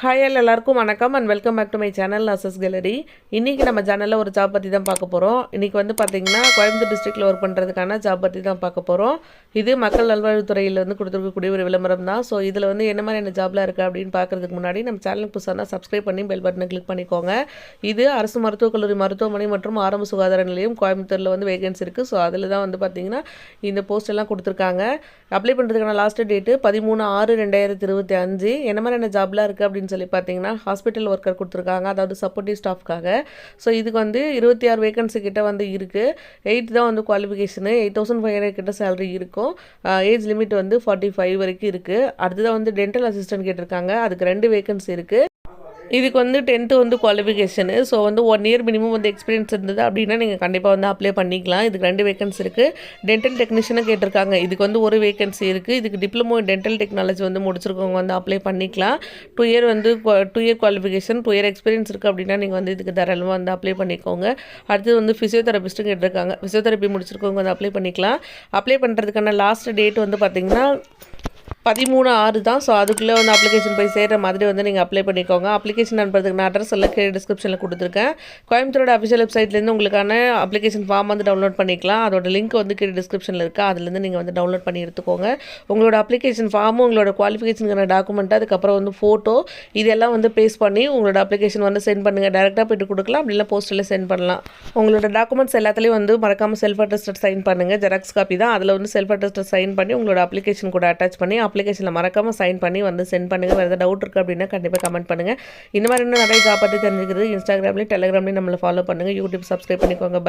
Hi எல்லாருக்கும் வணக்கம் and welcome back to my channel nurses gallery. இன்றைக்கி நம்ம சேனலில் ஒரு ஜாப் பற்றி தான் பார்க்க போகிறோம். இன்றைக்கி வந்து பார்த்திங்கன்னா கோயம்புத்தூர் டிஸ்ட்ரிக்டில் ஒர்க் பண்ணுறதுக்கான ஜாப் பற்றி தான் பார்க்க போகிறோம். இது மக்கள் நல்வாழ்வுத்துறையில் வந்து கொடுத்துருக்கக்கூடிய ஒரு விளம்பரம் தான். ஸோ இதில் வந்து என்ன மாதிரி என்ன ஜாப்லாம் இருக்குது அப்படின்னு பார்க்குறதுக்கு முன்னாடி நம்ம சேனலுக்கு புதுசாக சப்ஸ்கிரைப் பண்ணி பெல் பட்டனை கிளிக் பண்ணிக்கோங்க. இது அரசு மருத்துவக் கல்லூரி மருத்துவமனை மற்றும் ஆரம்ப சுகாதார நிலையம் கோயம்புத்தூரில் வந்து வேகன்சி இருக்குது. ஸோ அதில் தான் வந்து பார்த்திங்கன்னா இந்த போஸ்ட் எல்லாம் கொடுத்துருக்காங்க. அப்ளை பண்ணுறதுக்கான லாஸ்ட் டேட்டு 13/6/2025. என்ன மாதிரி என்ன ஜாப்லாம் இருக்குது அப்படின்னு சொல்லி பார்த்தீங்கன்னா ஹாஸ்பிட்டல் ஒர்க்கர் கொடுத்துருக்காங்க, அதாவது சப்போர்ட்டிவ் ஸ்டாஃப்காக. ஸோ இதுக்கு வந்து 26 வேகன்சி கிட்ட வந்து இருக்குது. 8 தான் வந்து குவாலிஃபிகேஷனு, 8500 கிட்ட சேலரி இருக்கும். ஏஜ் லிமிட் வந்து 45 வரைக்கும் இருக்குது. அடுத்ததான் வந்து டென்டல் அசிஸ்டன்ட் கேட்டிருக்காங்க, அதுக்கு 2 வேகன்சி இருக்குது. இதுக்கு வந்து 10th வந்து குவாலிஃபிகேஷனு. ஸோ வந்து 1 இயர் மினிமம் வந்து எக்ஸ்பீரியன்ஸ் இருந்தது அப்படின்னா நீங்கள் கண்டிப்பாக வந்து அப்ளை பண்ணிக்கலாம். இதுக்கு 2 வேகன்சி இருக்குது. டென்டல் டெக்னீஷியனும் கேட்டிருக்காங்க, இதுக்கு வந்து 1 வேகன்சி இருக்குது. இதுக்கு டிப்ளமோ டென்டல் டெக்னாலஜி வந்து முடிச்சிருக்கவங்க வந்து அப்ளை பண்ணிக்கலாம். 2 இயர் வந்து 2 இயர் குவாலிஃபிகேஷன், 2 இயர் எக்ஸ்பீரியன்ஸ் இருக்குது அப்படின்னா நீங்கள் வந்து இதுக்கு தாராளமாக வந்து அப்ளை பண்ணிக்கோங்க. அடுத்தது வந்து ஃபிசியோதெரபிஸ்ட்டும் கேட்டிருக்காங்க, ஃபிசியோதெரப்பி முடிச்சிருக்கவங்க வந்து அப்ளை பண்ணிக்கலாம். அப்ளை பண்ணுறதுக்கான லாஸ்ட் டேட் வந்து பார்த்திங்கன்னா 13/6 தான். ஸோ அதுக்குள்ளே வந்து அப்ளிகேஷன் போய் சேர்கிற மாதிரி வந்து நீங்கள் அப்ளை பண்ணிக்கோங்க. அப்ளிகேஷன் அனுப்புறதுக்கு நான் அட்ரஸ் எல்லாம் கீழே டிஸ்கிரிப்ஷனில் கொடுத்துருக்கேன். கோயம்புத்தூரோட அஃபிஷியல் வெப்சைட்லேருந்து உங்களுக்கான அப்ளிகேஷன் ஃபார்ம் வந்து டவுன்லோட் பண்ணிக்கலாம். அதோட லிங்க் வந்து கீழே டிஸ்கிரிப்ஷனில் இருக்குது, அதுலேருந்து நீங்கள் வந்து டவுன்லோட் பண்ணி எடுத்துக்கோங்க. உங்களோட அப்ளிகேஷன் ஃபார்மும் உங்களோட குவாலிஃபிகேஷனுக்கான டாக்குமெண்ட்டு, அதுக்கப்புறம் வந்து ஃபோட்டோ, இதெல்லாம் வந்து பேஸ்ட் பண்ணி உங்களோட அப்ளிகேஷன் வந்து சென்ட் பண்ணுங்கள். டேரெக்டாக போய்ட்டு கொடுக்கலாம், அப்படின்னா போஸ்ட்டில் சென்ட் பண்ணலாம். உங்களோட டாக்குமெண்ட்ஸ் எல்லாத்துலேயும் வந்து மறக்காமல் செல்ஃப் அட்டஸ்டட் சைன் பண்ணுங்கள். ஜெராக்ஸ் காப்பி தான், அதில் வந்து செல்ஃப் அட்டஸ்டட் சைன் பண்ணி உங்களோட அப்ளிகேஷன் கூட அட்டாச் பண்ணி அப்ளிகேஷனில் மறக்காமல் சைன் பண்ணி வந்து சென்ட் பண்ணுங்கள். வேறு ஏதாவது டவுட் இருக்குது அப்படின்னா கண்டிப்பாக கமெண்ட் பண்ணுங்கள். இந்த மாதிரி இன்னும் நிறைய ஜாப் பற்றி தெரிஞ்சுக்கிறது இன்ஸ்டாகிராம்லேயும் டெலிகிராம்லேயும் நம்மளை ஃபாலோ பண்ணுங்கள். யூடியூப் சப்ஸ்கிரைப் பண்ணிக்கோங்க.